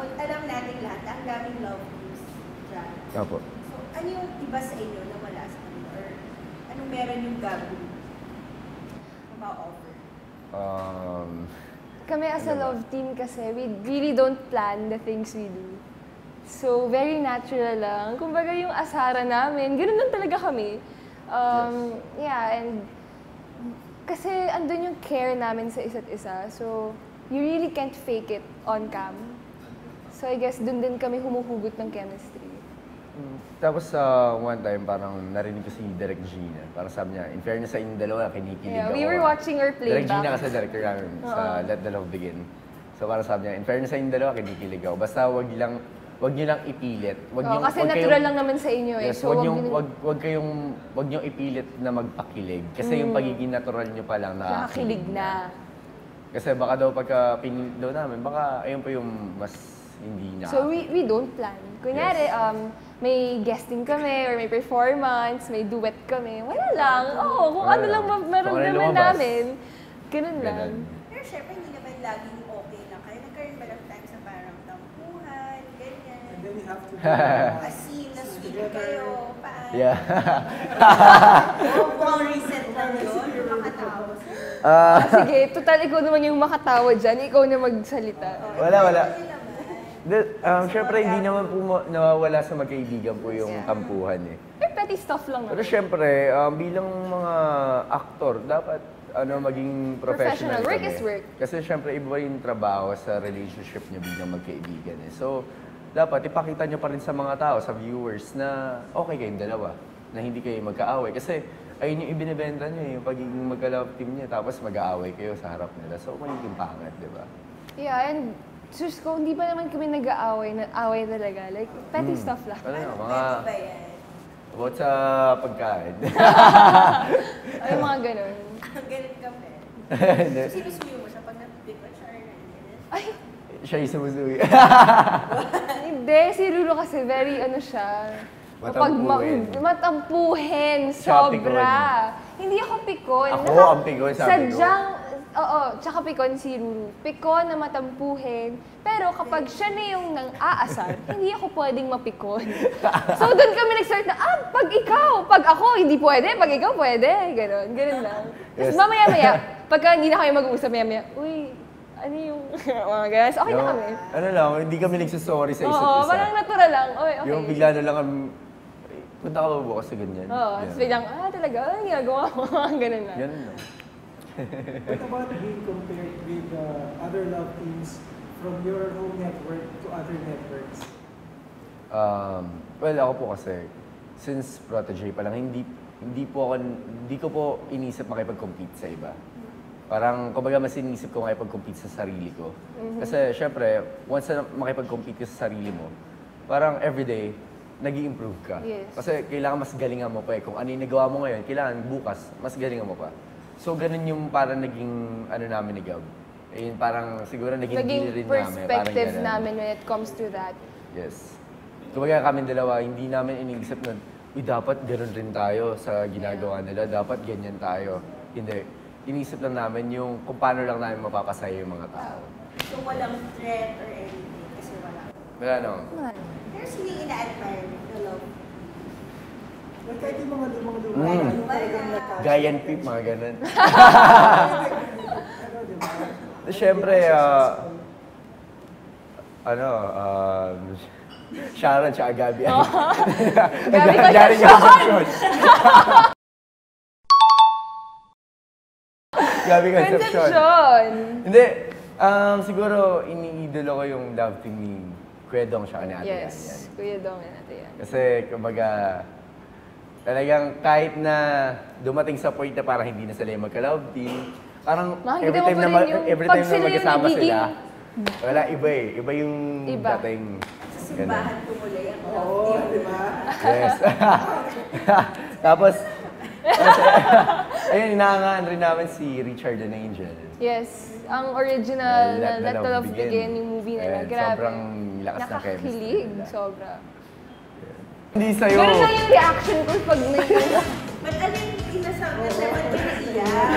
alam natin lahat, ang daming love teams dyan. Opo. So, ano yung iba sa inyo na wala sa kanila? Or anong meron yung gagawin? Ma-offer? Kami as a love team kasi, we really don't plan the things we do. So, very natural lang. Kumbaga yung asara namin, ganoon lang talaga kami. Yeah, and kasi andun yung care namin sa isa't isa. So, you really can't fake it on cam. So, I guess dun din kami humuhugot ng chemistry. Tapos one time, parang narinig ko si Direk Gina. Parang sabi niya, in fairness sa inyong dalawa, kinikilig ako. We were watching her playback. Direk Gina kasi director namin sa Let the Love Begin. So parang sabi niya, in fairness sa inyong dalawa, kinikilig ako. Basta wag niyo lang ipilit. Kasi natural lang naman sa inyo eh. Yes, so, wag niyo ipilit na magpakilig. Kasi yung pagiging natural niyo pa lang nakakilig na. Kasi baka daw pagka pinilit daw namin, baka ayun pa yung mas hindi na. So we don't plan. Kunyari, may guesting kami or may performance, may duet kami. Wala lang. Kung ano lang maramdaman namin. Ganun lang. Pero syempre, hindi naman laging okay lang kayo. Nagkaroon ba lang time sa parang tampuhan, ganyan? And then you have to a scene na sweet kayo, paano? Yeah. Mukhang recent lang yun, makatawa. Sige, total ikaw naman yung makatawa dyan. Ikaw na magsalita. Wala. Siyempre, hindi naman po nawawala sa magkaibigan po yung tampuhan eh. Petty stuff lang naman. Pero siyempre, bilang mga aktor, dapat maging professional kami. Work is work. Kasi siyempre, iba yung trabaho sa relationship niyo bilang magkaibigan eh. So, dapat ipakita niyo pa rin sa mga tao, sa viewers, na okay kayong dalawa. Na hindi kayo magkaaway. Kasi ayun yung ibinibenta niyo, yung pagiging magka-love team niya, tapos mag-aaway kayo sa harap nila. So, magiging pangat, di ba? Yeah, and sus ko, hindi pa naman kami nag-aaway, away talaga. Like, petty stuff lang. Mga about sa pagkain. Ay, mga ganun. Ganun kami. Sino suyo mo siya pag nag-bigla siya or ganyan? Ay! Siya yung sumusuwi. Hindi, si Rulo kasi very siya. Matampuhin. Sobra. Hindi ako pikon. Ako ang pikon, sabi ko. Tsaka pikon si Ruru. Pikon na matampuhin. Pero kapag siya na yung nang-aasar, hindi ako pwedeng mapikon. So doon kami nag-start na, pag ikaw, pag ako, hindi pwede, pag ikaw pwede. Ganun lang. Tapos mamaya-maya, pagka hindi na kayo mag-uusap, mamaya-maya, uy, ano yung mga guys, okay na kami. Hindi kami nagsasorry sa isa't isa. Oo, parang natural lang. Okay. Yung bigla na lang punta ka ba bukas sa ganyan? Tapos biglang, talaga, ano ginagawa mo? Ganun lang. Ganun lang. What about being compared with other love teams from your home network to other networks? Well, ako po kasi, since Protégé pa lang, hindi ko po inisip makipag-compete sa iba. Parang, kumbaga, mas inisip ko makipag-compete sa sarili ko. Kasi, syempre, once na makipag-compete ka sa sarili mo, parang everyday, nag-i-improve ka. Yes. Kasi kailangan mas galingan mo pa eh. Kung ano yung nagawa mo ngayon, kailangan bukas, mas galingan mo pa. So, ganun yung parang naging, namin ni Gab. Ayun, parang siguro naging deal rin namin. Perspective namin when it comes to that. Yes. Kumbaga kami dalawa, hindi namin iniisip na, dapat ganun rin tayo sa ginagawa nila. Dapat ganyan tayo. Hindi. Inisip lang namin yung kung paano lang namin mapapasaya yung mga tao. So, walang threat or anything kasi wala. Wala naman. Pero sino yung ina-admire mo? Love? Kahit yung mga lumang Gayan Pip, mga ganun. Siyempre, Sharon tsaka Gabi. Gabi Concepcion! Gabi Concepcion! Hindi, siguro iniidolo ko yung love team ni Kuya Dong siya ni Ate Yan. Yes, Kuya Dong and Ate Yan. Kasi, kumbaga, talagang kahit na dumating sa point na parang hindi na sila yung magka-love team, parang every time na magkasama sila, wala, iba eh. Iba yung dating. Sa simbahan tumulay ang love Oo, team. di ba? Yes. Tapos, ayun, inaangaan rin namin si Richard and Angel. Yes, ang original na Let the Love Begin, yung movie nila. Grabe. Sobrang lakas ng chemistry. Nakakilig, sobra. Hindi sa'yo. Ganun lang yung reaction ko pag may Ba't alin yung pinasabi na naman yung iyak?